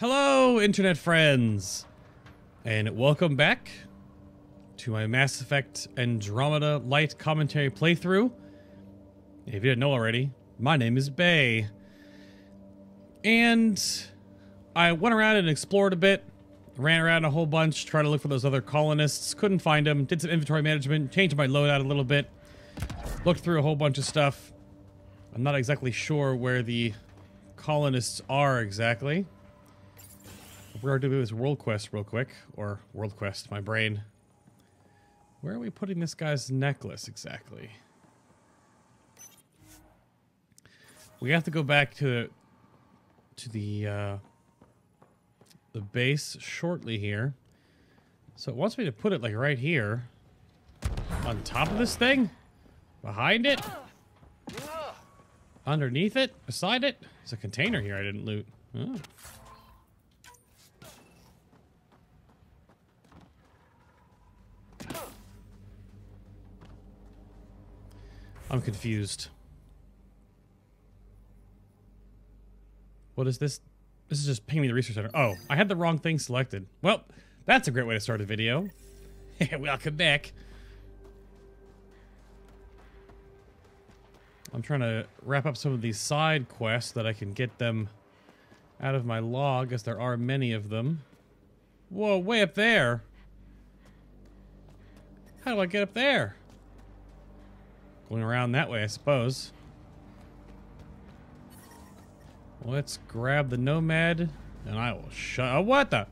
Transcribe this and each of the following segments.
Hello, internet friends, and welcome back to my Mass Effect Andromeda Lite commentary playthrough. If you didn't know already, my name is Bay, and I went around and explored a bit, ran around a whole bunch, tried to look for those other colonists, couldn't find them, did some inventory management, changed my loadout a little bit, looked through a whole bunch of stuff. I'm not exactly sure where the colonists are exactly. We're going to do this world quest real quick, or world quest, my brain. Where are we putting this guy's necklace exactly? We have to go back to the base shortly here. So it wants me to put it like right here, on top of this thing, behind it, underneath it, beside it. There's a container here I didn't loot. Oh. I'm confused. What is this? This is just pinging me the research center. Oh, I had the wrong thing selected. Well, that's a great way to start a video. Welcome back. I'm trying to wrap up some of these side quests so that I can get them out of my log, as there are many of them. Whoa, way up there. How do I get up there? Going around that way, I suppose. Let's grab the Nomad, and I will shut. Oh, what the?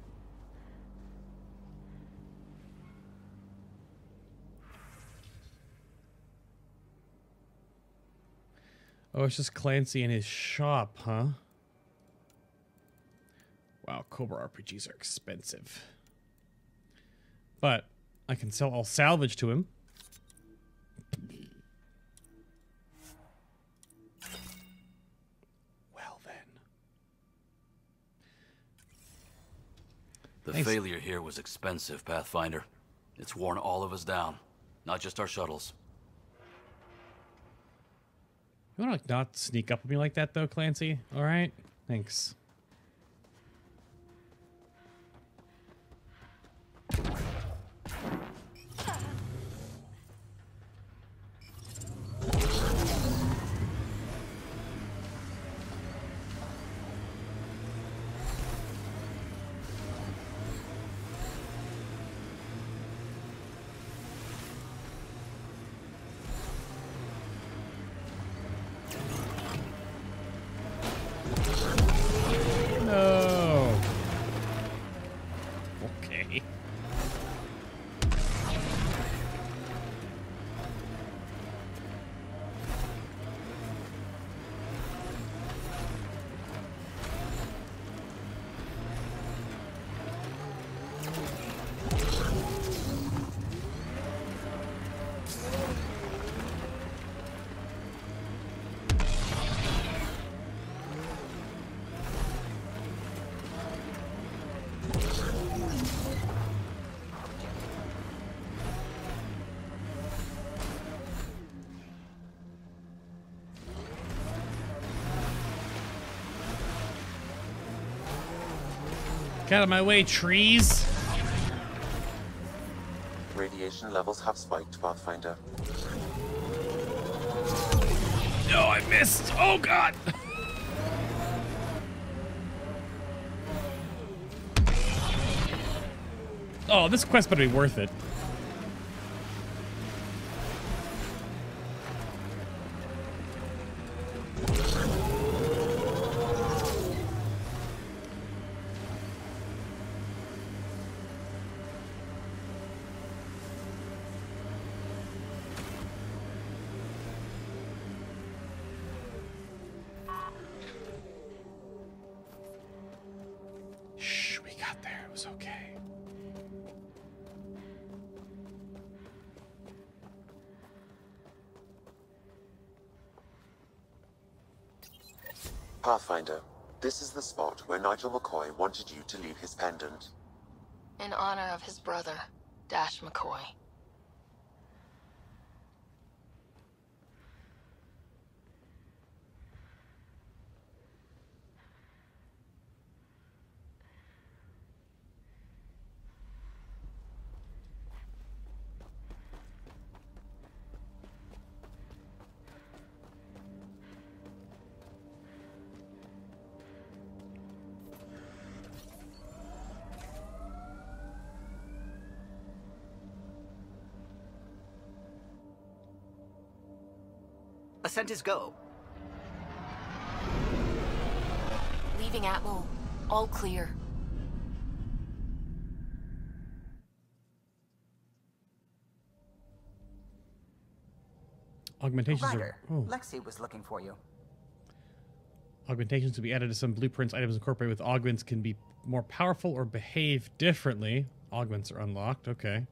Oh, it's just Clancy in his shop, huh? Wow, Cobra RPGs are expensive. But I can sell all salvage to him. The Thanks. failure here was expensive, Pathfinder. It's worn all of us down, not just our shuttles. You wanna like not sneak up on me like that though, Clancy? Alright? Thanks. No. Okay. Get out of my way, trees! Radiation levels have spiked, Pathfinder. No, I missed! Oh god! Oh, this quest better be worth it. Shh, we got there. It was okay. Pathfinder, this is the spot where Nigel McCoy wanted you to leave his pendant. In honor of his brother, Dash McCoy. Ascent is go. Leaving Atmo. All clear. Augmentations Ryder, are... Oh. Lexi was looking for you. Augmentations to be added to some blueprints. Items incorporated with augments can be more powerful or behave differently. Augments are unlocked. Okay.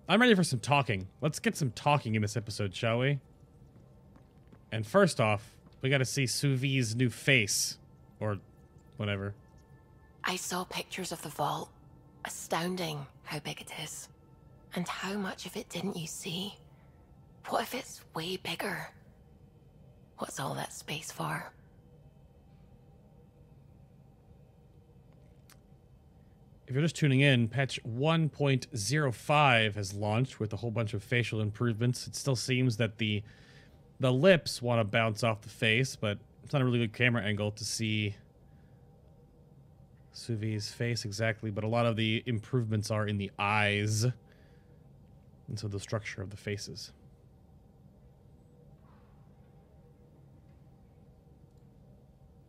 I'm ready for some talking. Let's get some talking in this episode, shall we? And first off, we gotta see Suvi's new face. Or whatever. I saw pictures of the vault. Astounding how big it is. And how much of it didn't you see? What if it's way bigger? What's all that space for? If you're just tuning in, patch 1.05 has launched with a whole bunch of facial improvements. It still seems that the lips want to bounce off the face, but it's not a really good camera angle to see Suvi's face exactly, but a lot of the improvements are in the eyes, and so the structure of the faces.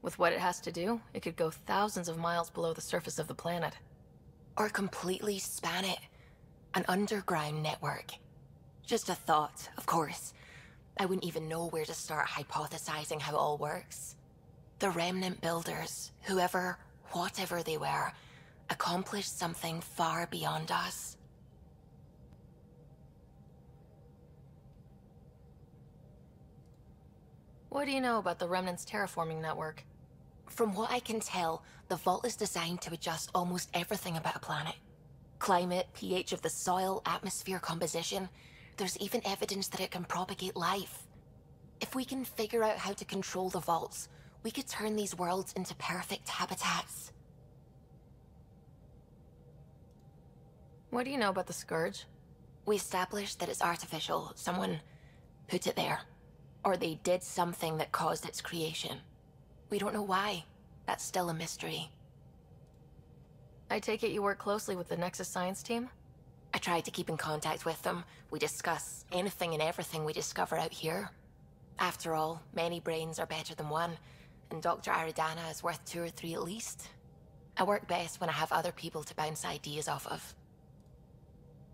With what it has to do, it could go thousands of miles below the surface of the planet. Or completely span it. An underground network. Just a thought, of course. I wouldn't even know where to start hypothesizing how it all works. The remnant builders, whoever, whatever they were, accomplished something far beyond us. What do you know about the Remnant's terraforming network? From what I can tell, the vault is designed to adjust almost everything about a planet. Climate, pH of the soil, atmosphere composition. There's even evidence that it can propagate life. If we can figure out how to control the vaults, we could turn these worlds into perfect habitats. What do you know about the Scourge? We established that it's artificial. Someone put it there. Or they did something that caused its creation. We don't know why. That's still a mystery. I take it you work closely with the Nexus science team? I try to keep in contact with them. We discuss anything and everything we discover out here. After all, many brains are better than one, and Dr. Aridana is worth 2 or 3 at least. I work best when I have other people to bounce ideas off of.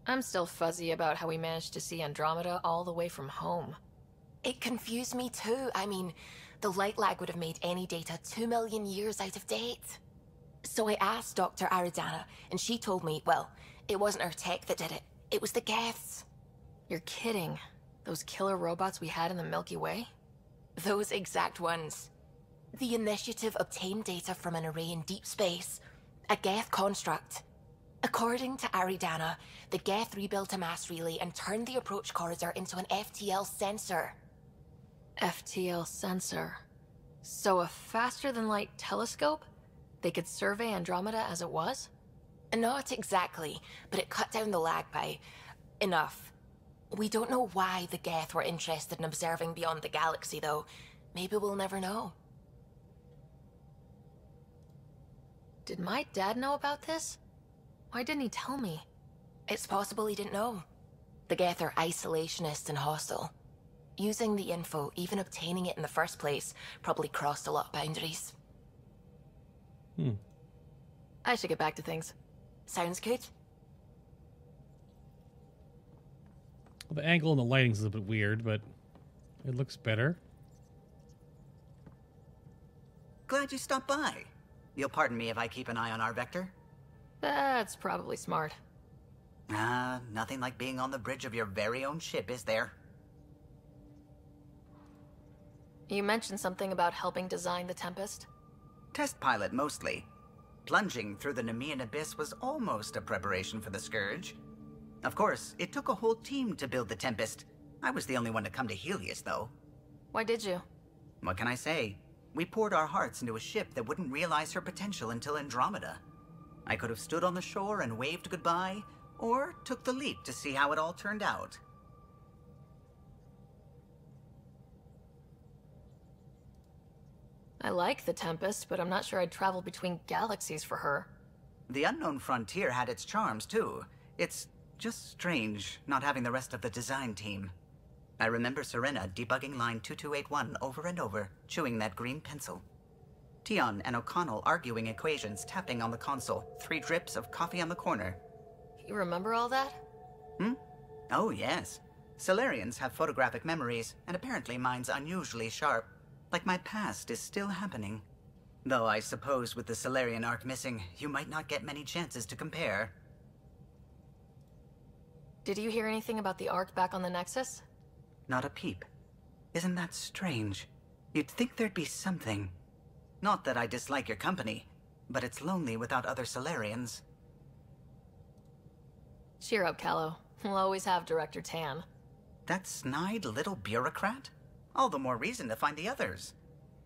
I'm still fuzzy about how we managed to see Andromeda all the way from home. It confused me too. I mean, the light lag would have made any data 2 million years out of date. So I asked Dr. Aridana, and she told me, well, it wasn't her tech that did it. It was the Geths. You're kidding. Those killer robots we had in the Milky Way? Those exact ones. The Initiative obtained data from an array in deep space. A Geth construct. According to Aridana, the Geth rebuilt a mass relay and turned the approach corridor into an FTL sensor. FTL sensor. So a faster-than-light telescope? They could survey Andromeda as it was? Not exactly, but it cut down the lag by enough. We don't know why the Geth were interested in observing beyond the galaxy, though. Maybe we'll never know. Did my dad know about this? Why didn't he tell me? It's possible he didn't know. The Geth are isolationist and hostile. Using the info, even obtaining it in the first place, probably crossed a lot of boundaries. I should get back to things. Sounds good? Well, the angle and the lighting's a little bit weird, but it looks better. Glad you stopped by. You'll pardon me if I keep an eye on our vector? That's probably smart. Nothing like being on the bridge of your very own ship, is there? You mentioned something about helping design the Tempest? Test pilot, mostly. Plunging through the Nemean abyss was almost a preparation for the Scourge. Of course, it took a whole team to build the Tempest. I was the only one to come to Helios, though. Why did you? What can I say? We poured our hearts into a ship that wouldn't realize her potential until Andromeda. I could have stood on the shore and waved goodbye, or took the leap to see how it all turned out. I like the Tempest, but I'm not sure I'd travel between galaxies for her. The unknown frontier had its charms, too. It's just strange not having the rest of the design team. I remember Serena debugging line 2281 over and over, chewing that green pencil. Tion and O'Connell arguing equations, tapping on the console, 3 drips of coffee on the corner. You remember all that? Oh, yes. Solarians have photographic memories, and apparently mine's unusually sharp. Like my past is still happening. Though I suppose with the Solarian arc missing, you might not get many chances to compare. Did you hear anything about the arc back on the Nexus? Not a peep. Isn't that strange? You'd think there'd be something. Not that I dislike your company, but it's lonely without other Solarians. Cheer up, Callow. We'll always have Director Tan. That snide little bureaucrat? All the more reason to find the others.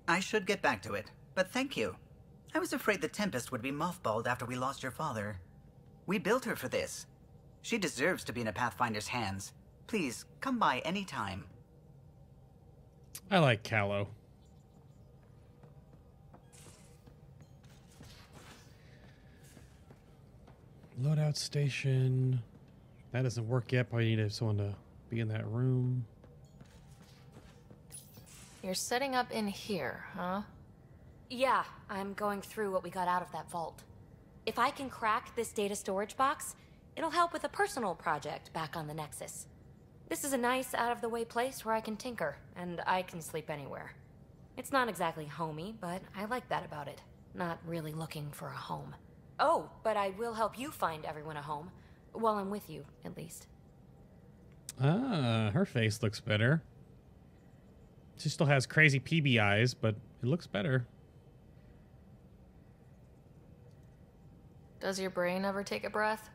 I should get back to it, but thank you. I was afraid the Tempest would be mothballed after we lost your father. We built her for this. She deserves to be in a Pathfinder's hands. Please, come by any time. I like Callow. Loadout station. That doesn't work yet. Probably need someone to be in that room. You're setting up in here, huh? Yeah, I'm going through what we got out of that vault. If I can crack this data storage box, it'll help with a personal project back on the Nexus. This is a nice, out-of-the-way place where I can tinker, and I can sleep anywhere. It's not exactly homey, but I like that about it. Not really looking for a home. Oh, but I will help you find everyone a home. While I'm with you, at least. Ah, her face looks better. She still has crazy PB eyes, but it looks better. Does your brain ever take a breath?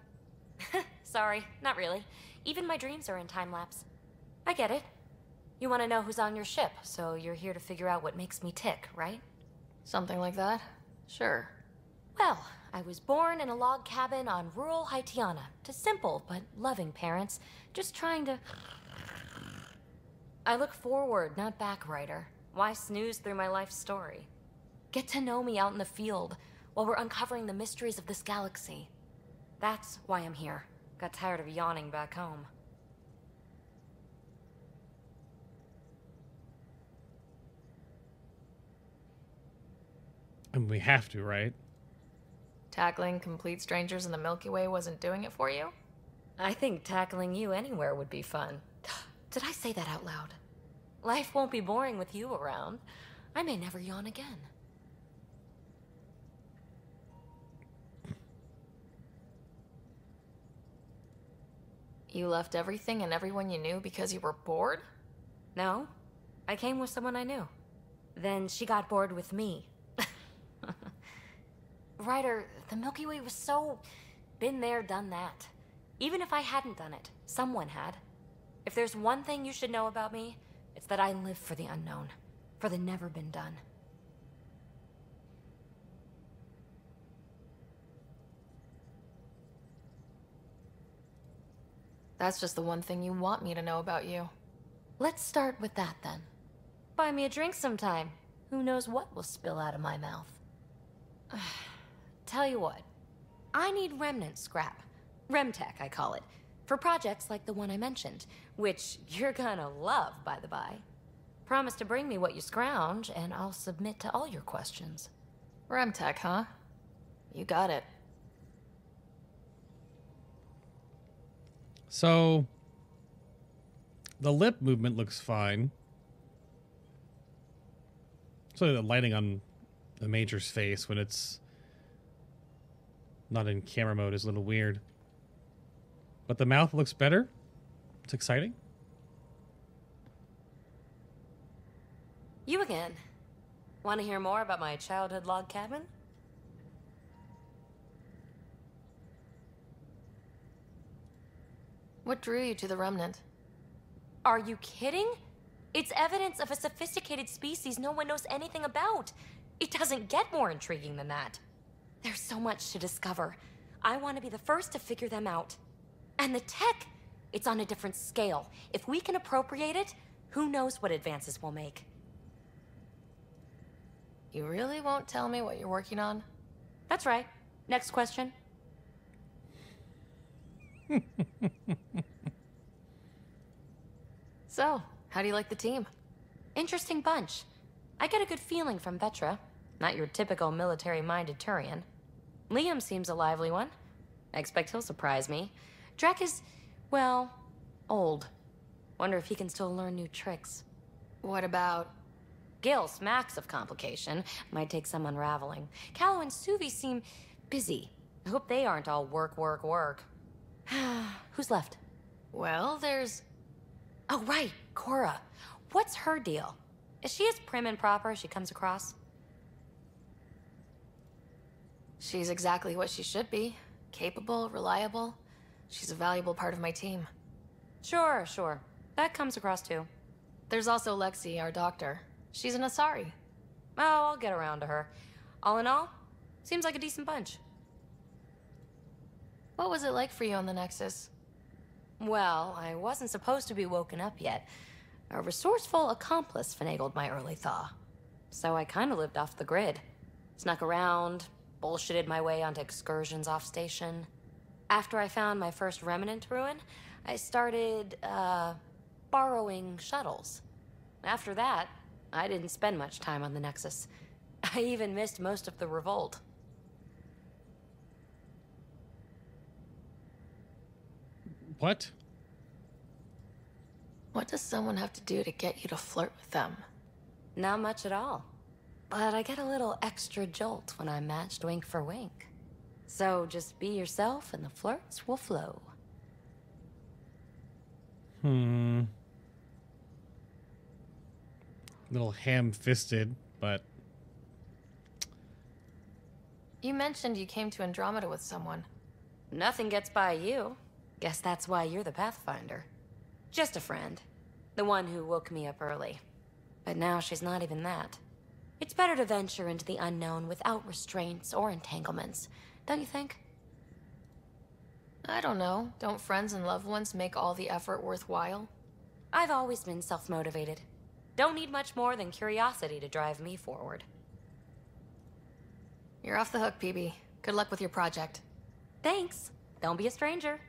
Sorry, not really. Even my dreams are in time-lapse. I get it. You want to know who's on your ship, so you're here to figure out what makes me tick, right? Something like that? Sure. Well, I was born in a log cabin on rural Haitiana to simple but loving parents, just trying to... I look forward, not back, Ryder. Why snooze through my life story? Get to know me out in the field while we're uncovering the mysteries of this galaxy. That's why I'm here. Got tired of yawning back home. And we have to, right? Tackling complete strangers in the Milky Way wasn't doing it for you? I think tackling you anywhere would be fun. Did I say that out loud? Life won't be boring with you around. I may never yawn again. You left everything and everyone you knew because you were bored? No, I came with someone I knew. Then she got bored with me. Ryder, the Milky Way was so... been there, done that. Even if I hadn't done it, someone had. If there's one thing you should know about me, it's that I live for the unknown, for the never been done. That's just the one thing you want me to know about you. Let's start with that then. Buy me a drink sometime. Who knows what will spill out of my mouth. Tell you what, I need remnant scrap. Remtech, I call it. For projects like the one I mentioned, which you're gonna love, by the by. Promise to bring me what you scrounge, and I'll submit to all your questions. Remtech, huh? You got it. So, the lip movement looks fine. So the lighting on the Major's face when it's not in camera mode is a little weird. But the mouth looks better. It's exciting. You again. Want to hear more about my childhood log cabin? What drew you to the Remnant? Are you kidding? It's evidence of a sophisticated species no one knows anything about. It doesn't get more intriguing than that. There's so much to discover. I want to be the first to figure them out. And the tech, it's on a different scale. If we can appropriate it, who knows what advances we'll make. You really won't tell me what you're working on? That's right. Next question. So, how do you like the team? Interesting bunch. I get a good feeling from Vetra. Not your typical military-minded Turian. Liam seems a lively one. I expect he'll surprise me. Drek is, well, old. Wonder if he can still learn new tricks. What about... Gil, smacks of complication. Might take some unraveling. Callow and Suvi seem busy. I hope they aren't all work, work, work. Who's left? Well, there's... Oh, right, Cora. What's her deal? Is she as prim and proper as she comes across? She's exactly what she should be. Capable, reliable. She's a valuable part of my team. Sure, sure. That comes across too. There's also Lexi, our doctor. She's an Asari. Oh, I'll get around to her. All in all, seems like a decent bunch. What was it like for you on the Nexus? Well, I wasn't supposed to be woken up yet. A resourceful accomplice finagled my early thaw. So I kind of lived off the grid. Snuck around, bullshitted my way onto excursions off station. After I found my first remnant ruin, I started, borrowing shuttles. After that, I didn't spend much time on the Nexus. I even missed most of the revolt. What? What does someone have to do to get you to flirt with them? Not much at all. But I get a little extra jolt when I'm matched wink for wink. So just be yourself and the flirts will flow. Little ham-fisted, but... You mentioned you came to Andromeda with someone. Nothing gets by you. Guess that's why you're the Pathfinder. Just a friend. The one who woke me up early. But now she's not even that. It's better to venture into the unknown without restraints or entanglements, don't you think? I don't know. Don't friends and loved ones make all the effort worthwhile? I've always been self-motivated. Don't need much more than curiosity to drive me forward. You're off the hook, PB. Good luck with your project. Thanks. Don't be a stranger.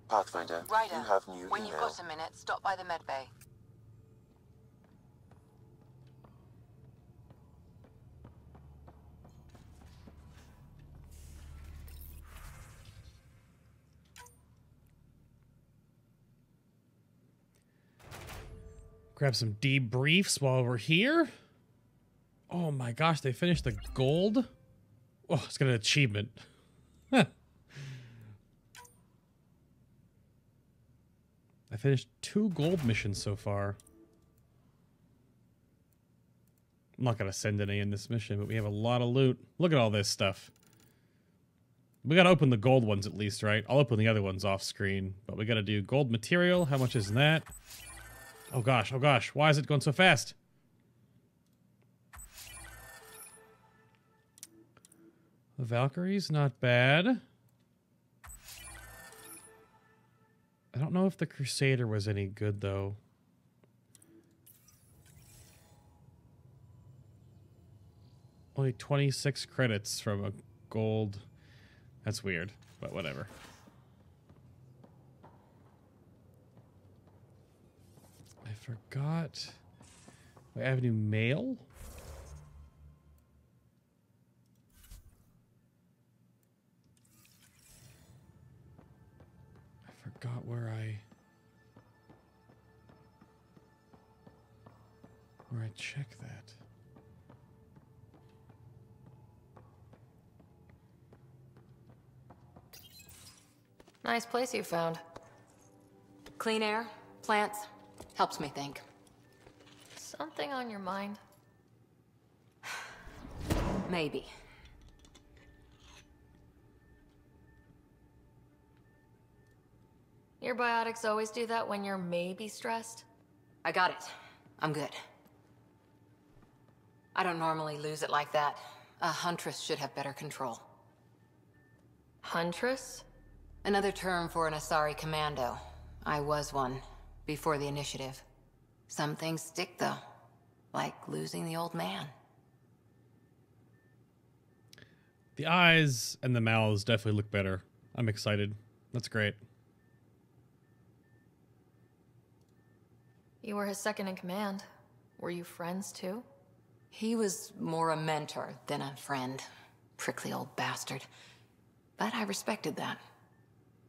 Pathfinder, Ryder, you have new when email. you've got a minute, stop by the medbay. Grab some debriefs while we're here. Oh my gosh, they finished the gold? Oh, it's got an achievement. Huh. I finished 2 gold missions so far. I'm not going to send any in this mission, but we have a lot of loot. Look at all this stuff. We got to open the gold ones at least, right? I'll open the other ones off screen, but we got to do gold material. How much is that? Oh gosh, oh gosh. Why is it going so fast? The Valkyrie's not bad. I don't know if the Crusader was any good, though. Only 26 credits from a gold. That's weird, but whatever. I forgot. Avenue Mail? Forgot where I check that. Nice place you found. Clean air, plants, helps me think. Something on your mind? Maybe. Your biotics always do that when you're maybe stressed? I got it. I'm good. I don't normally lose it like that. A huntress should have better control. Huntress? Another term for an Asari commando. I was one, before the initiative. Some things stick, though. Like losing the old man. The eyes and the mouths definitely look better. I'm excited. That's great. You were his second in command. Were you friends too? He was more a mentor than a friend. Prickly old bastard. But I respected that.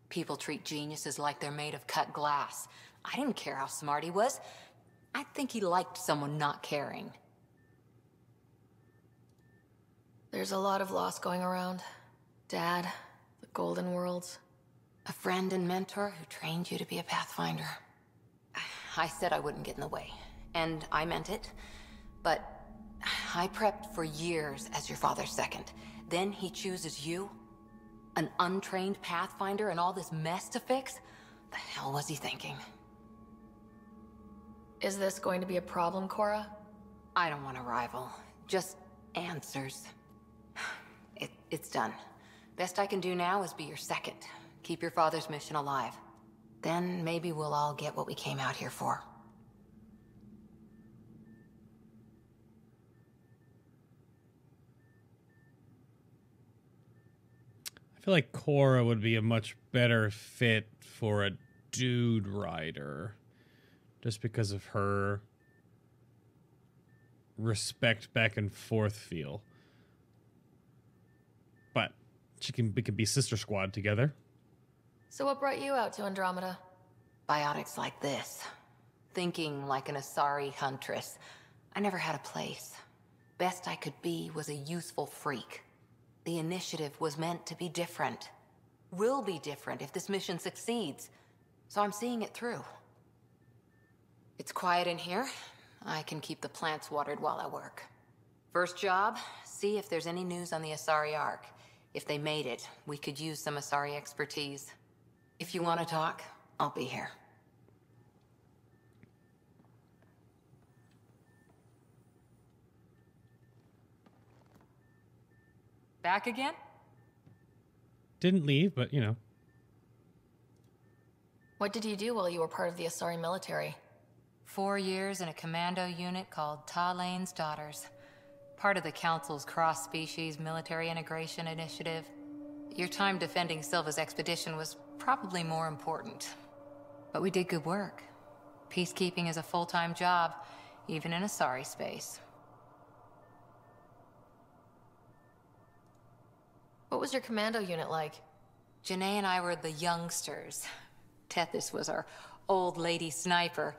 People treat geniuses like they're made of cut glass. I didn't care how smart he was. I think he liked someone not caring. There's a lot of loss going around. Dad, the Golden Worlds. A friend and mentor who trained you to be a Pathfinder. I said I wouldn't get in the way, and I meant it. But I prepped for years as your father's second. Then he chooses you? An untrained Pathfinder and all this mess to fix? The hell was he thinking? Is this going to be a problem, Cora? I don't want a rival. Just answers. It's done. Best I can do now is be your second. Keep your father's mission alive. Then maybe we'll all get what we came out here for. I feel like Cora would be a much better fit for a dude Ryder. Just because of her respect back and forth feel. But we can be sister squad together. So what brought you out to Andromeda? Biotics like this. Thinking like an Asari huntress. I never had a place. Best I could be was a useful freak. The initiative was meant to be different. Will be different if this mission succeeds. So I'm seeing it through. It's quiet in here. I can keep the plants watered while I work. First job, see if there's any news on the Asari Ark. If they made it, we could use some Asari expertise. If you want to talk, I'll be here. Back again? Didn't leave, but you know. What did you do while you were part of the Asari military? 4 years in a commando unit called Taezilyn's Daughters. Part of the Council's cross-species military integration initiative. Your time defending Silva's expedition was probably more important. But we did good work. Peacekeeping is a full-time job, even in Asari space. What was your commando unit like? Janae and I were the youngsters. Tethys was our old lady sniper.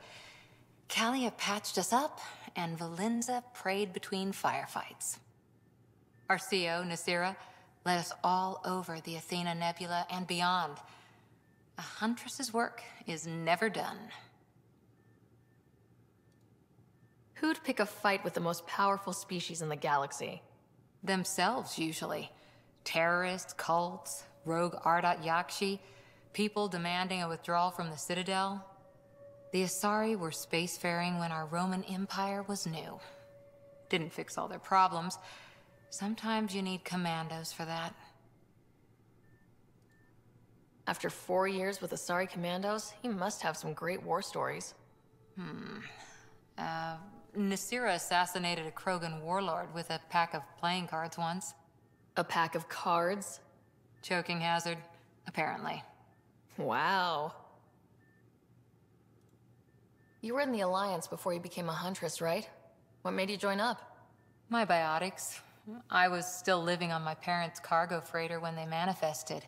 Callia patched us up, and Valenza prayed between firefights. Our CO, Nasira, led us all over the Athena Nebula and beyond. A huntress's work is never done. Who'd pick a fight with the most powerful species in the galaxy? Themselves, usually. Terrorists, cults, rogue Ardat Yakshi, people demanding a withdrawal from the Citadel. The Asari were spacefaring when our Roman Empire was new. Didn't fix all their problems. Sometimes you need commandos for that. After 4 years with Asari commandos, he must have some great war stories. Nasira assassinated a Krogan warlord with a pack of playing cards once. A pack of cards? Choking hazard, apparently. Wow. You were in the Alliance before you became a huntress, right? What made you join up? My biotics. I was still living on my parents' cargo freighter when they manifested.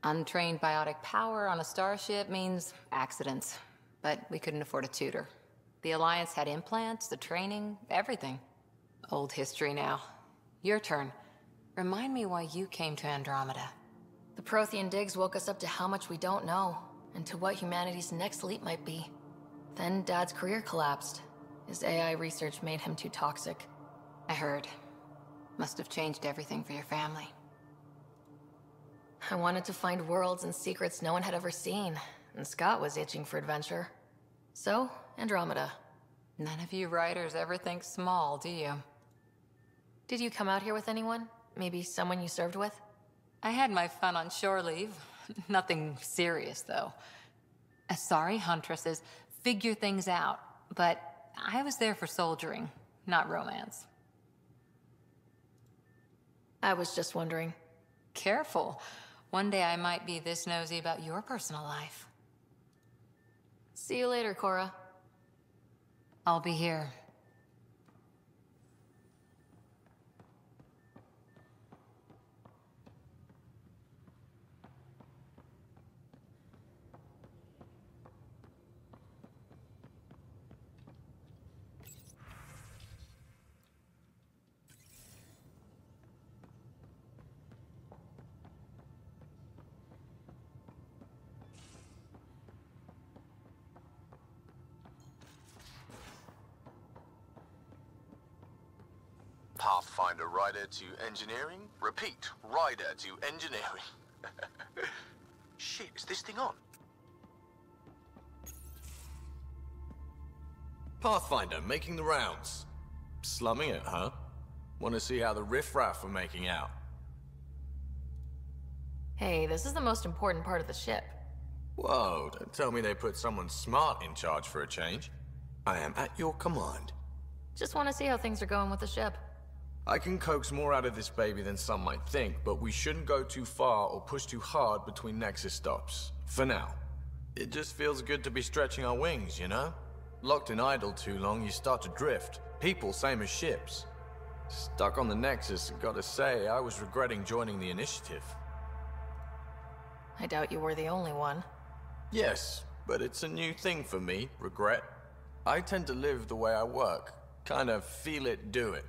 Untrained biotic power on a starship means accidents. But we couldn't afford a tutor. The Alliance had implants, the training, everything. Old history now. Your turn. Remind me why you came to Andromeda. The Prothean digs woke us up to how much we don't know, and to what humanity's next leap might be. Then Dad's career collapsed. His AI research made him too toxic. I heard. Must have changed everything for your family. I wanted to find worlds and secrets no one had ever seen, and Scott was itching for adventure. So, Andromeda. None of you writers ever think small, do you? Did you come out here with anyone? Maybe someone you served with? I had my fun on shore leave. Nothing serious, though. Asari huntresses figure things out, but I was there for soldiering, not romance. I was just wondering. Careful. One day I might be this nosy about your personal life. See you later, Cora. I'll be here. Pathfinder Ryder to engineering. Repeat, Ryder to engineering. Shit, is this thing on? Pathfinder making the rounds. Slumming it, huh? Want to see how the riffraff are making out? Hey, this is the most important part of the ship. Whoa, don't tell me they put someone smart in charge for a change. I am at your command. Just want to see how things are going with the ship. I can coax more out of this baby than some might think, but we shouldn't go too far or push too hard between Nexus stops. For now. It just feels good to be stretching our wings, you know? Locked in idle too long, you start to drift. People, same as ships. Stuck on the Nexus, and gotta say, I was regretting joining the initiative. I doubt you were the only one. Yes, but it's a new thing for me, regret. I tend to live the way I work. Kind of feel it, do it.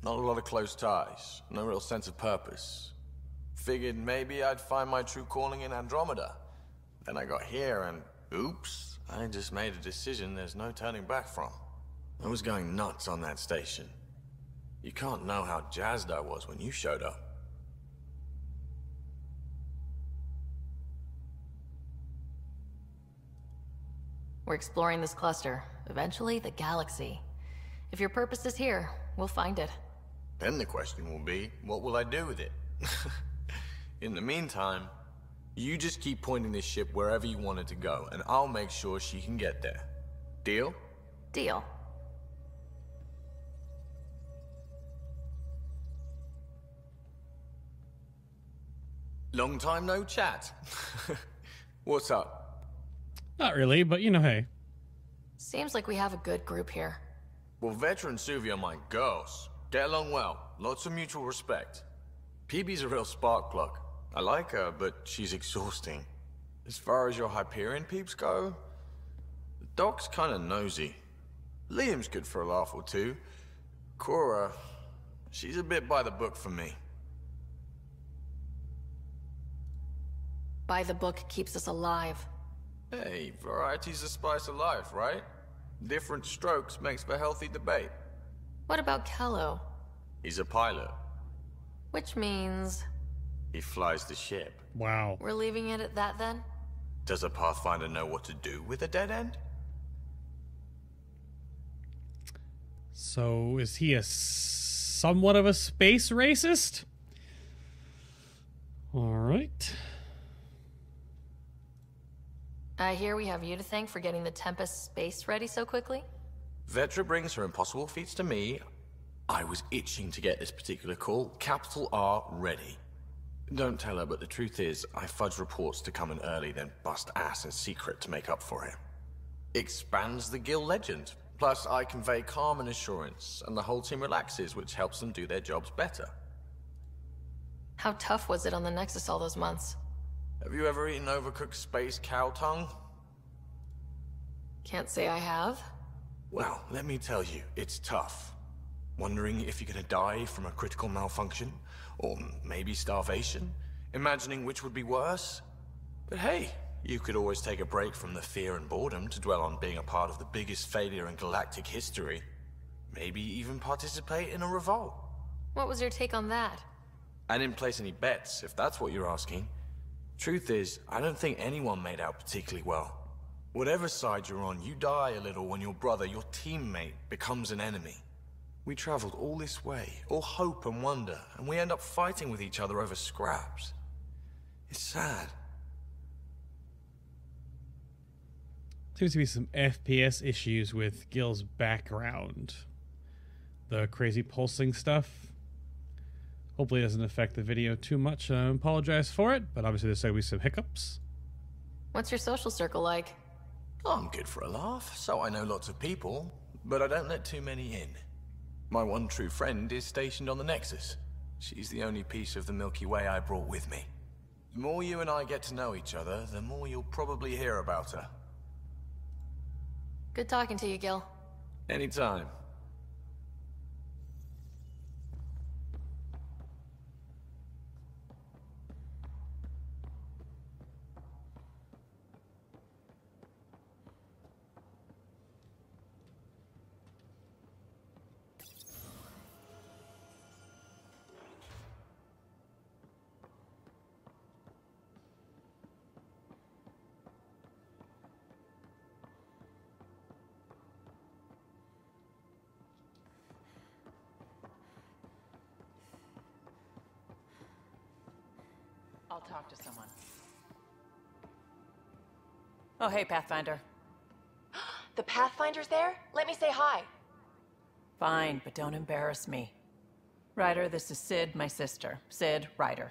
Not a lot of close ties, no real sense of purpose. Figured maybe I'd find my true calling in Andromeda. Then I got here and, oops, I just made a decision there's no turning back from. I was going nuts on that station. You can't know how jazzed I was when you showed up. We're exploring this cluster, eventually the galaxy. If your purpose is here, we'll find it. Then the question will be, what will I do with it? In the meantime, you just keep pointing this ship wherever you want it to go, and I'll make sure she can get there. Deal? Deal. Long time no chat. What's up? Not really, but you know, hey. Seems like we have a good group here. Well, Veteran Suvi are my girls. Get along well. Lots of mutual respect. PB's a real spark plug. I like her, but she's exhausting. As far as your Hyperion peeps go, the Doc's kinda nosy. Liam's good for a laugh or two. Cora, she's a bit by the book for me. By the book keeps us alive. Hey, variety's the spice of life, right? Different strokes makes for healthy debate. What about Kello? He's a pilot. Which means... He flies the ship. Wow. we're leaving it at that then? Does a Pathfinder know what to do with a dead end? So, is he a somewhat of a space racist? Alright. I hear we have you to thank for getting the Tempest space ready so quickly? Vetra brings her impossible feats to me. I was itching to get this particular call. Capital R ready. Don't tell her, but the truth is, I fudge reports to come in early, then bust ass in secret to make up for it. Expands the guild legend. Plus, I convey calm and assurance, and the whole team relaxes, which helps them do their jobs better. How tough was it on the Nexus all those months? Have you ever eaten overcooked space cow tongue? Can't say I have. Well, let me tell you, it's tough. Wondering if you're gonna die from a critical malfunction? Or maybe starvation? Imagining which would be worse? But hey, you could always take a break from the fear and boredom to dwell on being a part of the biggest failure in galactic history. Maybe even participate in a revolt. What was your take on that? I didn't place any bets, if that's what you're asking. Truth is, I don't think anyone made out particularly well. Whatever side you're on, you die a little when your brother, your teammate, becomes an enemy. We traveled all this way, all hope and wonder, and we end up fighting with each other over scraps. It's sad. Seems to be some FPS issues with Gil's background. The crazy pulsing stuff. Hopefully it doesn't affect the video too much. I apologize for it, but obviously there's going to be some hiccups. What's your social circle like? I'm good for a laugh, so I know lots of people, but I don't let too many in. My one true friend is stationed on the Nexus. She's the only piece of the Milky Way I brought with me. The more you and I get to know each other, the more you'll probably hear about her. Good talking to you, Gil. Anytime. I'll talk to someone. Oh, hey, Pathfinder. The Pathfinder's there? Let me say hi. Fine, but don't embarrass me. Ryder, this is Sid, my sister. Sid, Ryder.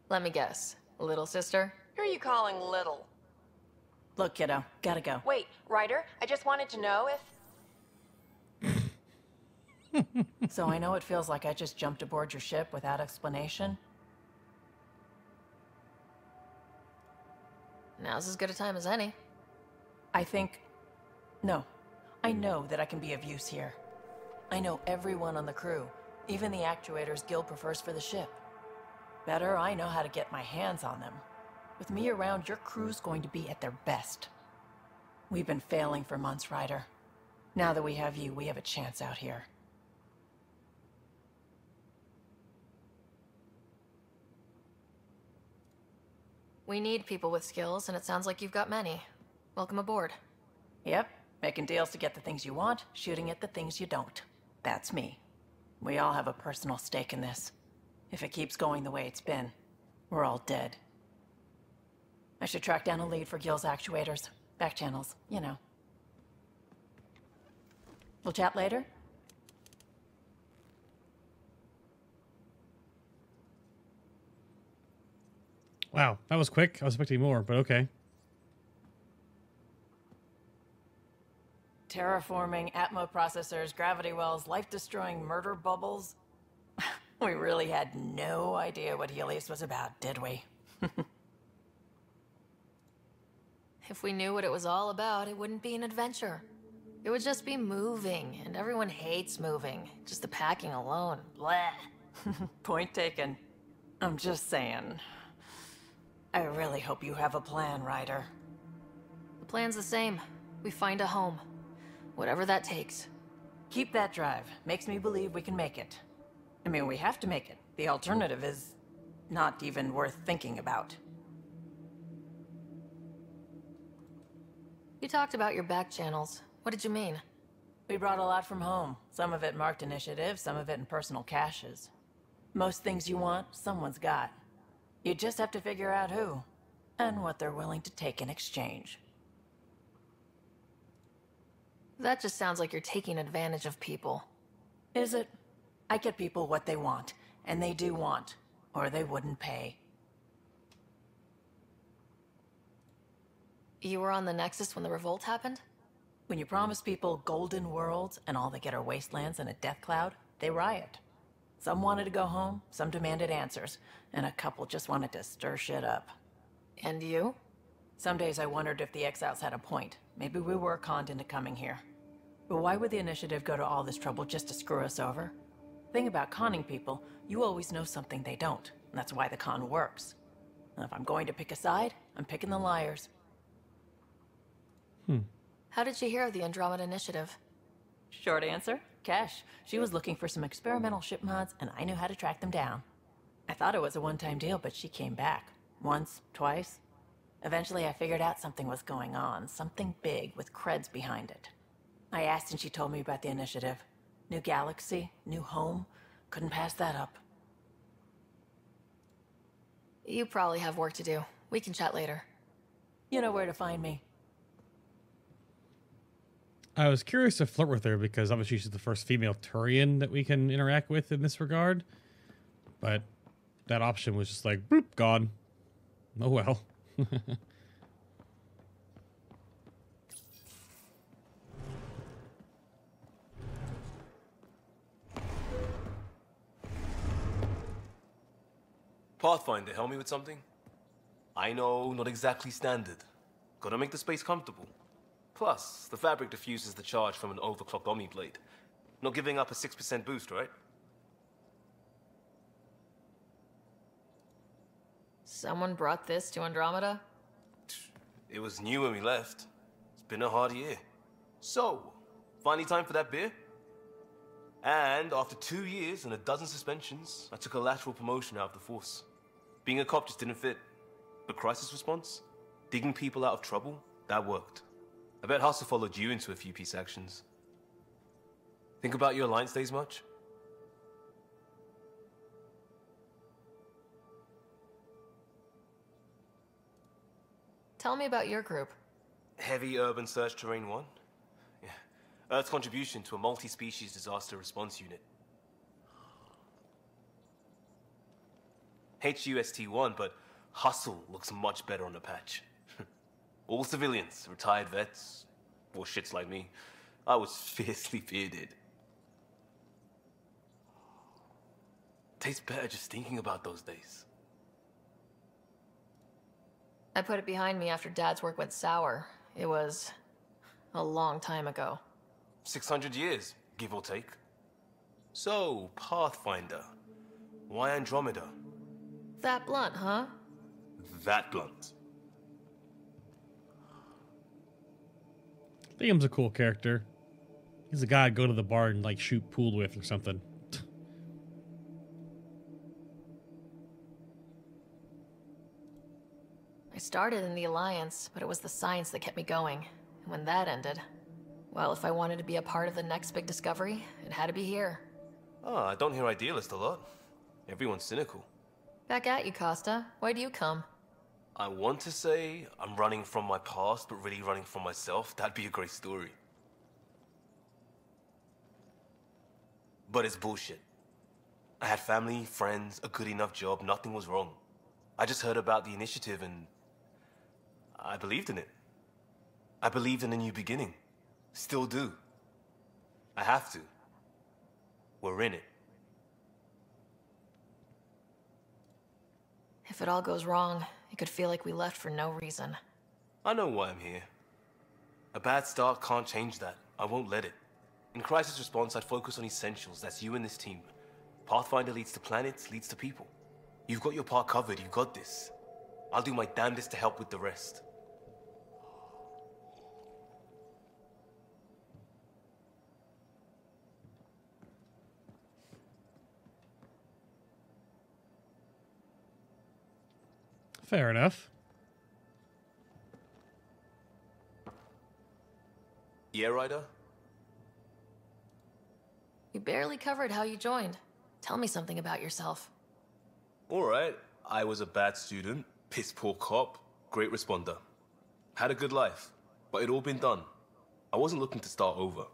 Let me guess. Little sister? Who are you calling little? Look, kiddo, gotta go. Wait, Ryder, I just wanted to know if... So I know it feels like I just jumped aboard your ship without explanation. Now's as good a time as any. No. I know that I can be of use here. I know everyone on the crew, even the actuators Gil prefers for the ship. Better, I know how to get my hands on them. With me around, your crew's going to be at their best. We've been failing for months, Ryder. Now that we have you, we have a chance out here. We need people with skills, and it sounds like you've got many. Welcome aboard. Yep, making deals to get the things you want, shooting at the things you don't. That's me. We all have a personal stake in this. If it keeps going the way it's been, we're all dead. I should track down a lead for Gil's actuators. Back channels, you know. We'll chat later? Wow, that was quick. I was expecting more, but okay. Terraforming, Atmo processors, gravity wells, life-destroying murder bubbles. We really had no idea what Helios was about, did we? If we knew what it was all about, it wouldn't be an adventure. It would just be moving, and everyone hates moving. Just the packing alone. Bleh. Point taken. I'm just saying. I really hope you have a plan, Ryder. The plan's the same. We find a home. Whatever that takes. Keep that drive. Makes me believe we can make it. I mean, we have to make it. The alternative is not even worth thinking about. You talked about your back channels. What did you mean? We brought a lot from home. Some of it marked initiative, some of it in personal caches. Most things you want, someone's got. You just have to figure out who, and what they're willing to take in exchange. That just sounds like you're taking advantage of people. Is it? I get people what they want, and they do want, or they wouldn't pay. You were on the Nexus when the revolt happened? When you promise people golden worlds and all they get are wastelands and a death cloud, they riot. Some wanted to go home, some demanded answers, and a couple just wanted to stir shit up. And you? Some days I wondered if the exiles had a point. Maybe we were conned into coming here. But why would the initiative go to all this trouble just to screw us over? Thing about conning people, you always know something they don't, and that's why the con works. And if I'm going to pick a side, I'm picking the liars. How did you hear of the Andromeda initiative? Short answer, Cash. She was looking for some experimental ship mods, and I knew how to track them down. I thought it was a one-time deal, but she came back. Once, twice. Eventually I figured out something was going on, something big with creds behind it. I asked and she told me about the initiative. New galaxy, new home. Couldn't pass that up. You probably have work to do. We can chat later. You know where to find me. I was curious to flirt with her because obviously she's the first female Turian that we can interact with in this regard. But that option was just like, boop, gone. Oh well. Pathfinder, help me with something? I know, not exactly standard. Gotta make the space comfortable. Plus, the fabric diffuses the charge from an overclocked Omni blade. Not giving up a 6% boost, right? Someone brought this to Andromeda? It was new when we left. It's been a hard year. So, finally time for that beer? And after 2 years and a dozen suspensions, I took a lateral promotion out of the force. Being a cop just didn't fit. But crisis response? Digging people out of trouble? That worked. I bet Hustle followed you into a few peace actions. Think about your Alliance days much? Tell me about your group. Heavy Urban Search Terrain 1? Yeah. Earth's contribution to a multi-species disaster response unit. HUST-1, but Hustle looks much better on the patch. All civilians, retired vets, or shits like me. I was fiercely bearded. Tastes better just thinking about those days. I put it behind me after Dad's work went sour. It was a long time ago. 600 years, give or take. So, Pathfinder. Why Andromeda? That blunt, huh? That blunt. Liam's a cool character. He's a guy I'd go to the bar and like shoot pool with or something. I started in the Alliance, but it was the science that kept me going. And when that ended, well, if I wanted to be a part of the next big discovery, it had to be here. Oh, I don't hear idealist a lot. Everyone's cynical. Back at you, Costa. Why do you come? I want to say I'm running from my past, but really running from myself. That'd be a great story. But it's bullshit. I had family, friends, a good enough job, nothing was wrong. I just heard about the initiative and I believed in it. I believed in a new beginning. Still do. I have to. We're in it. If it all goes wrong, it could feel like we left for no reason. I know why I'm here. A bad start can't change that. I won't let it. In crisis response, I'd focus on essentials. That's you and this team. Pathfinder leads to planets, leads to people. You've got your part covered. You've got this. I'll do my damnedest to help with the rest. Fair enough. Yeah, Ryder? You barely covered how you joined. Tell me something about yourself. Alright, I was a bad student, piss poor cop, great responder. Had a good life, but it'd all been done. I wasn't looking to start over.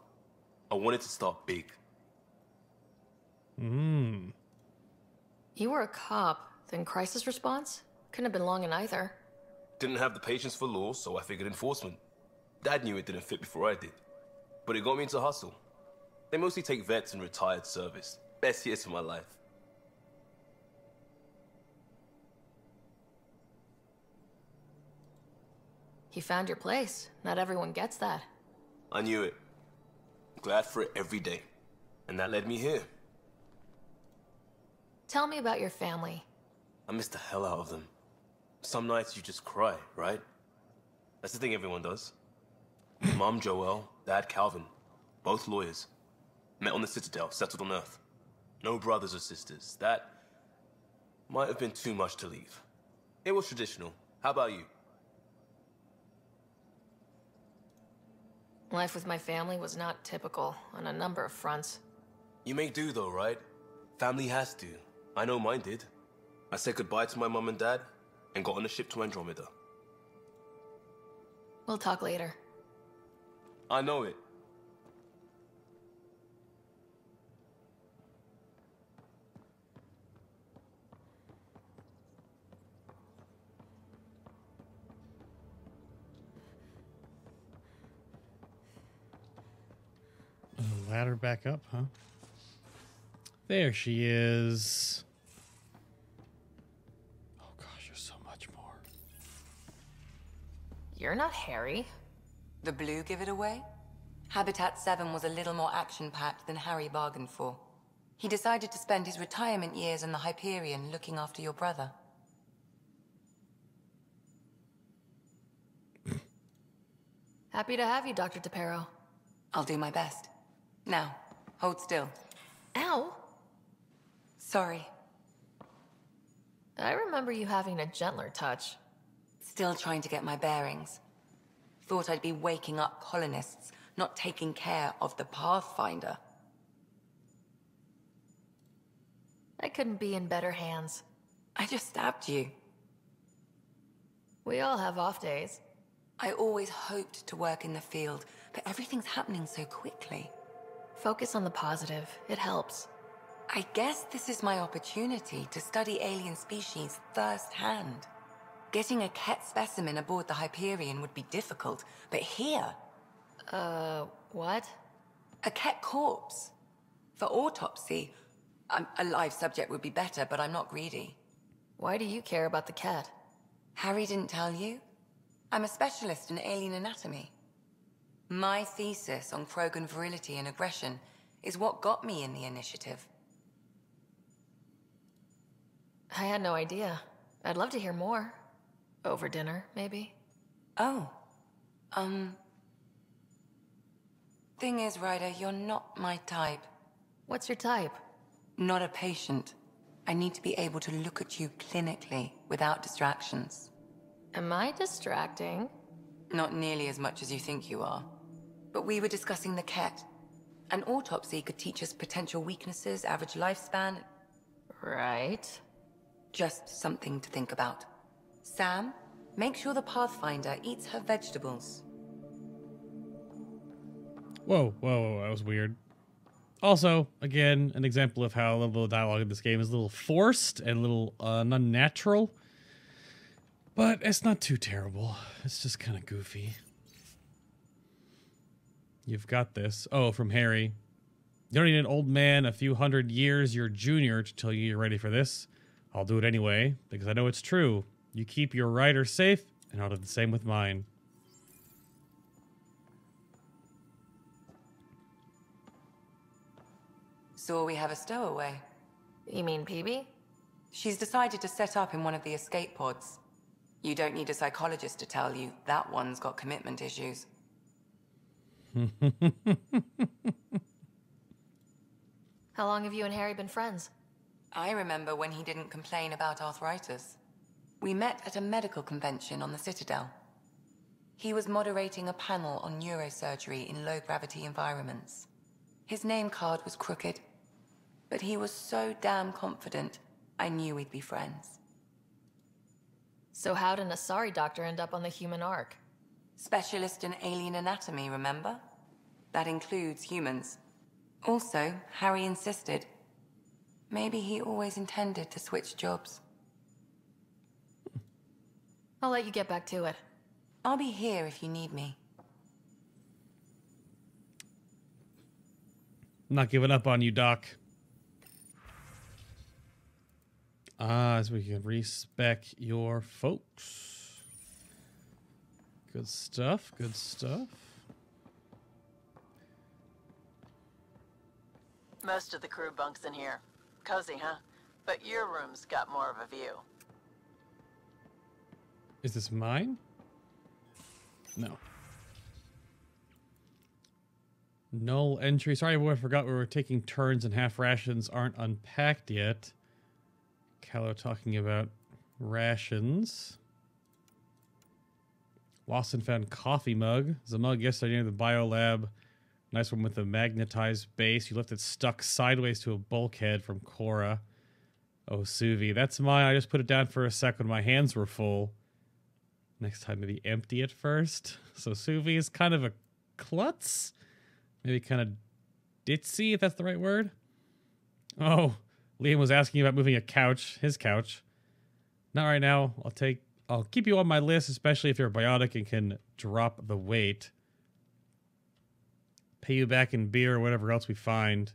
I wanted to start big. Hmm. You were a cop, then crisis response? Couldn't have been long in either. Didn't have the patience for law, so I figured enforcement. Dad knew it didn't fit before I did. But it got me into hustle. They mostly take vets and retired service. Best years of my life. You found your place. Not everyone gets that. I knew it. Glad for it every day. And that led me here. Tell me about your family. I miss the hell out of them. Some nights you just cry, right? That's the thing everyone does. Mom Joelle, Dad Calvin. Both lawyers. Met on the Citadel, settled on Earth. No brothers or sisters. That might have been too much to leave. It was traditional. How about you? Life with my family was not typical on a number of fronts. You may do though, right? Family has to. I know mine did. I said goodbye to my mom and dad and got on a ship to Andromeda. We'll talk later. I know it. Ladder back up, huh? There she is. Oh gosh, there's so much more. You're not Harry. The blue give it away? Habitat 7 was a little more action-packed than Harry bargained for. He decided to spend his retirement years in the Hyperion looking after your brother. Happy to have you, Dr. DePero. I'll do my best. Now, hold still. Ow! Sorry. I remember you having a gentler touch. Still trying to get my bearings. Thought I'd be waking up colonists, not taking care of the Pathfinder. I couldn't be in better hands. I just stabbed you. We all have off days. I always hoped to work in the field, but everything's happening so quickly. Focus on the positive. It helps. I guess this is my opportunity to study alien species firsthand. Getting a Ket specimen aboard the Hyperion would be difficult, but here... what? A Ket corpse. For autopsy, a live subject would be better, but I'm not greedy. Why do you care about the cat? Harry didn't tell you? I'm a specialist in alien anatomy. My thesis on Krogan virility and aggression is what got me in the initiative. I had no idea. I'd love to hear more. Over dinner, maybe? Oh. Thing is, Ryder, you're not my type. What's your type? Not a patient. I need to be able to look at you clinically without distractions. Am I distracting? Not nearly as much as you think you are. But we were discussing the Ket. An autopsy could teach us potential weaknesses, average lifespan. Right. Just something to think about. Sam, make sure the Pathfinder eats her vegetables. Whoa, that was weird. Also, again, an example of how a little of the dialogue in this game is a little forced and a little unnatural. But it's not too terrible. It's just kind of goofy. You've got this. Oh, from Harry. You don't need an old man a few hundred years your junior to tell you you're ready for this. I'll do it anyway, because I know it's true. You keep your Ryder safe, and I'll do the same with mine. So we have a stowaway. You mean PB? She's decided to set up in one of the escape pods. You don't need a psychologist to tell you that one's got commitment issues. How long have you and Harry been friends? I remember when he didn't complain about arthritis. We met at a medical convention on the Citadel. He was moderating a panel on neurosurgery in low-gravity environments. His name card was crooked, but he was so damn confident, I knew we'd be friends. So how did an Asari doctor end up on the human Ark? Specialist in alien anatomy, remember? That includes humans. Also, Harry insisted. Maybe he always intended to switch jobs. I'll let you get back to it. I'll be here if you need me. I'm not giving up on you, Doc. As we can respec your folks. Good stuff, good stuff. Most of the crew bunks in here. Cozy, huh? But your room's got more of a view. Is this mine? No. Null entry. Sorry, everyone, I forgot we were taking turns and half rations aren't unpacked yet. Callow talking about rations. Watson found coffee mug. There's a mug yesterday near the biolab. Nice one with a magnetized base. You left it stuck sideways to a bulkhead from Cora. Oh, Suvi. That's mine. I just put it down for a sec when my hands were full. Next time, maybe empty it first. So Suvi is kind of a klutz. Maybe kind of ditzy, if that's the right word. Oh, Liam was asking about moving a couch, his couch. Not right now. I'll keep you on my list, especially if you're biotic and can drop the weight. Pay you back in beer or whatever else we find.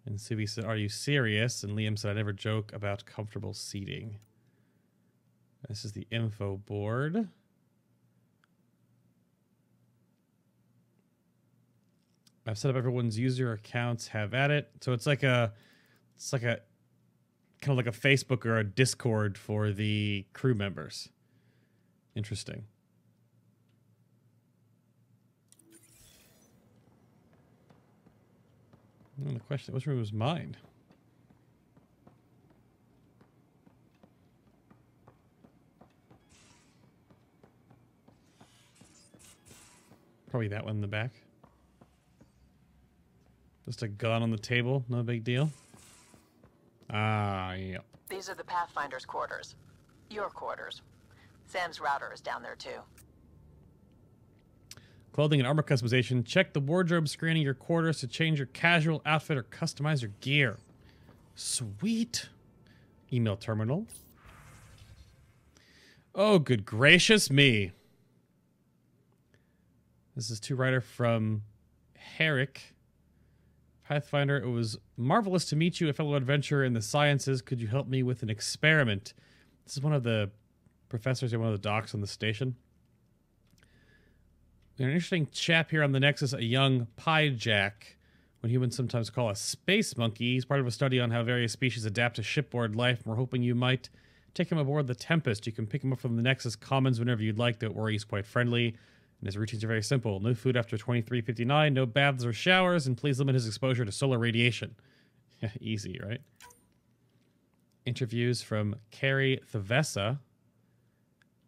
And Suvi said, "Are you serious?" And Liam said, "I never joke about comfortable seating." This is the info board. I've set up everyone's user accounts, have at it. So it's like a kind of like a Facebook or a Discord for the crew members. Interesting. And the question, which room was mine? Probably that one in the back. Just a gun on the table, no big deal. Ah, yep. These are the Pathfinder's quarters. Your quarters. Sam's router is down there too. Clothing and armor customization. Check the wardrobe screen in your quarters to change your casual outfit or customize your gear. Sweet. Email terminal. Oh, good gracious me. This is to Ryder from Herrick. Pathfinder, it was marvelous to meet you, a fellow adventurer in the sciences. Could you help me with an experiment? This is one of the professors at one of the docks on the station. An interesting chap here on the Nexus, a young Pyjack, what humans sometimes call a space monkey. He's part of a study on how various species adapt to shipboard life. We're hoping you might take him aboard the Tempest. You can pick him up from the Nexus Commons whenever you'd like. Don't worry, he's quite friendly. And his routines are very simple. No food after 23:59, no baths or showers, and please limit his exposure to solar radiation. Easy, right? Interviews from Carrie Thavessa.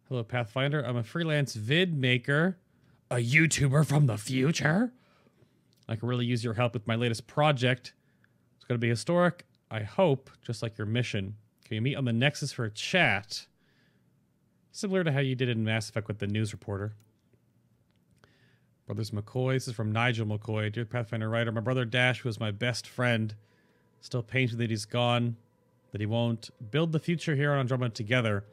Hello, Pathfinder. I'm a freelance vid maker. A YouTuber from the future? I can really use your help with my latest project. It's going to be historic, I hope, just like your mission. Can you meet on the Nexus for a chat? Similar to how you did in Mass Effect with the news reporter. Brothers McCoy. This is from Nigel McCoy. Dear Pathfinder Ryder, my brother Dash, who is my best friend, still pains me that he's gone, that he won't build the future here on Andromeda together.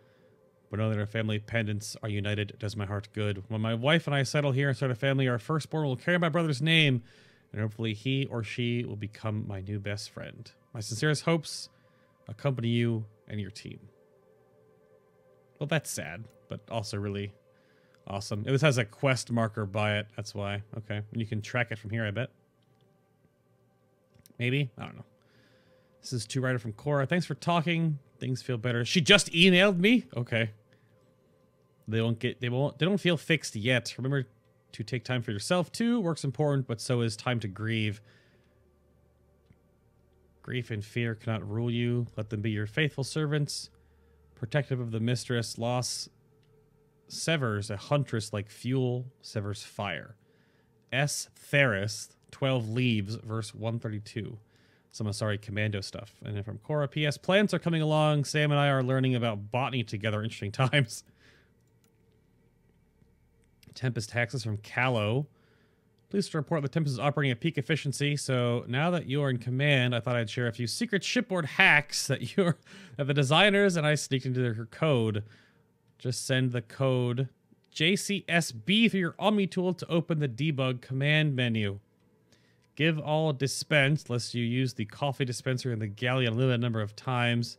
But know that our family pendants are united. It does my heart good. When my wife and I settle here and start a family, our firstborn will carry my brother's name, and hopefully he or she will become my new best friend. My sincerest hopes accompany you and your team. Well, that's sad, but also really awesome. This has a quest marker by it. That's why. Okay. And you can track it from here, I bet. Maybe? I don't know. This is to Ryder from Cora. Thanks for talking. Things feel better. She just emailed me? Okay. They don't feel fixed yet. Remember to take time for yourself too. Work's important, but so is time to grieve. Grief and fear cannot rule you. Let them be your faithful servants. Protective of the mistress. Loss severs a huntress like fuel severs fire. S. Theris, 12 Leaves, verse 132. Some Asari commando stuff. And then from Cora, P.S. Plants are coming along. Sam and I are learning about botany together. Interesting times. Tempest taxes from Callow. Pleased to report the Tempest is operating at peak efficiency. So now that you are in command, I thought I'd share a few secret shipboard hacks that the designers and I sneaked into their code. Just send the code JCSB through your Omni tool to open the debug command menu. Give all dispense, lest you use the coffee dispenser in the galley a limited number of times.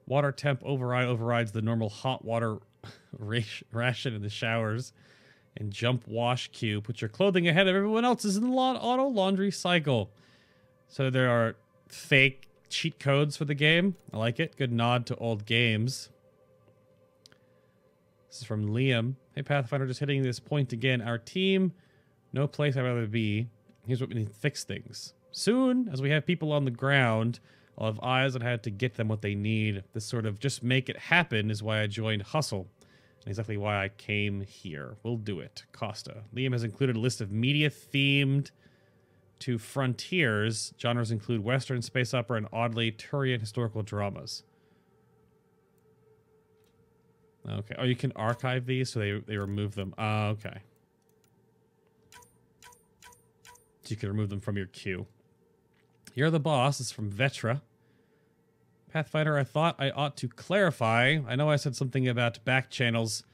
Water temp overrides the normal hot water ration in the showers. And jump wash queue. Put your clothing ahead of everyone else's in the auto laundry cycle. So there are fake cheat codes for the game. I like it. Good nod to old games. This is from Liam. Hey, Pathfinder, just hitting this point again. Our team, no place I'd rather be. Here's what we need to fix things. Soon, as we have people on the ground, I'll have eyes on how to get them what they need. This sort of just make it happen is why I joined Hustle. And exactly why I came here. We'll do it. Costa. Liam has included a list of media themed to frontiers. Genres include Western, space opera, and oddly Turian historical dramas. Okay. Oh, you can archive these, so they remove them. Okay. So you can remove them from your queue. You're the boss. It's from Vetra. Pathfinder, I thought I ought to clarify. I know I said something about back channels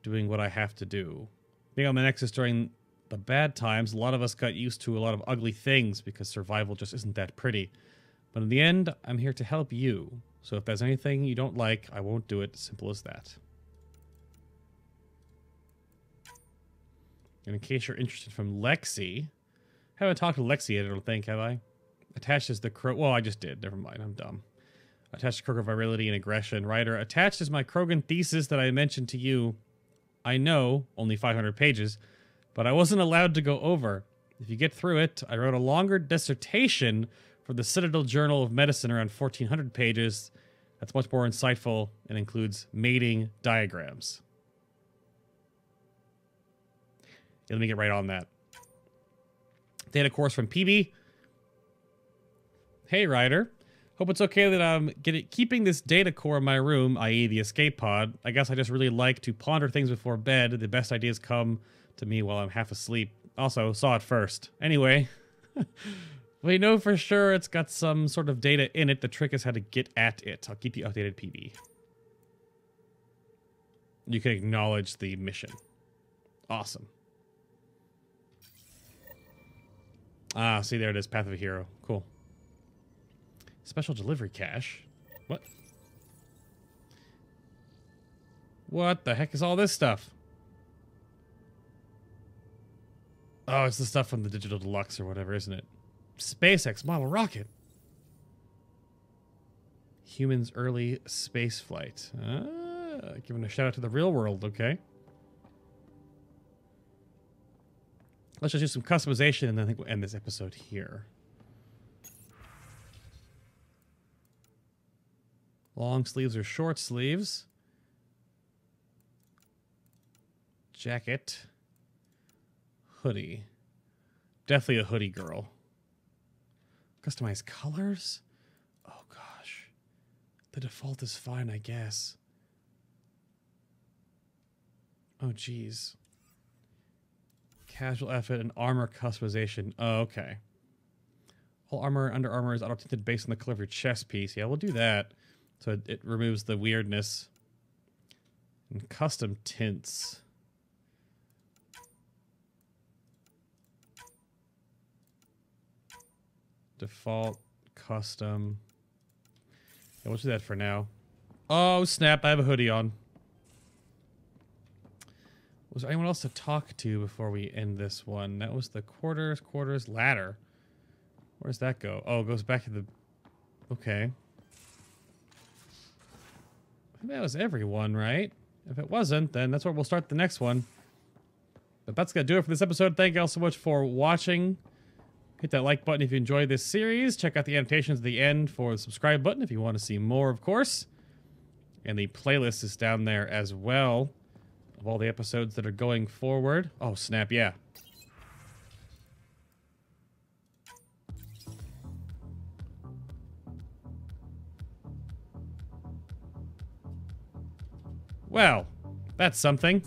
doing what I have to do. Being on the Nexus during the bad times, a lot of us got used to a lot of ugly things because survival just isn't that pretty. But in the end, I'm here to help you. So if there's anything you don't like, I won't do it. Simple as that. And in case you're interested, from Lexi. Haven't talked to Lexi yet, I don't think, have I? Attached is the crow. Well, I just did. Never mind. I'm dumb. Attached to Krogan virility and aggression. Ryder, attached is my Krogan thesis that I mentioned to you. I know, only 500 pages, but I wasn't allowed to go over. If you get through it, I wrote a longer dissertation for the Citadel Journal of Medicine, around 1,400 pages. That's much more insightful and includes mating diagrams. Yeah, let me get right on that. Data course from PB. Hey, Ryder. Hope it's okay that I'm keeping this data core in my room, i.e. the escape pod. I guess I just really like to ponder things before bed. The best ideas come to me while I'm half asleep. Also, saw it first. Anyway, we know for sure it's got some sort of data in it. The trick is how to get at it. I'll keep you updated, PB. You can acknowledge the mission. Awesome. Ah, see, there it is. Path of a Hero. Cool. Special delivery cache. What? What the heck is all this stuff? Oh, it's the stuff from the Digital Deluxe or whatever, isn't it? SpaceX model rocket. Humans' early space flight. Giving a shout out to the real world, okay. Let's just do some customization and then I think we'll end this episode here. Long sleeves or short sleeves. Jacket. Hoodie. Definitely a hoodie girl. Customize colors? Oh gosh. The default is fine, I guess. Oh geez. Casual outfit and armor customization. Oh, okay. All armor and Under Armor is auto-tinted based on the color of your chest piece. Yeah, we'll do that. So it removes the weirdness. And custom tints. Default, custom. Yeah, we'll do that for now. Oh, snap. I have a hoodie on. Was there anyone else to talk to before we end this one? That was the quarters ladder. Where does that go? Oh, it goes back to the... Okay. I think that was everyone, right? If it wasn't, then that's where we'll start the next one. But that's going to do it for this episode. Thank you all so much for watching. Hit that like button if you enjoyed this series. Check out the annotations at the end for the subscribe button if you want to see more, of course. And the playlist is down there as well of all the episodes that are going forward. Oh, snap, yeah. Well, that's something.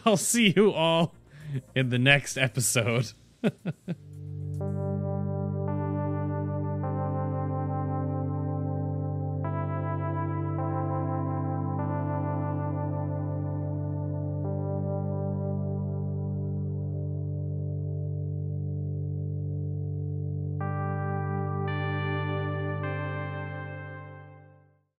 I'll see you all in the next episode.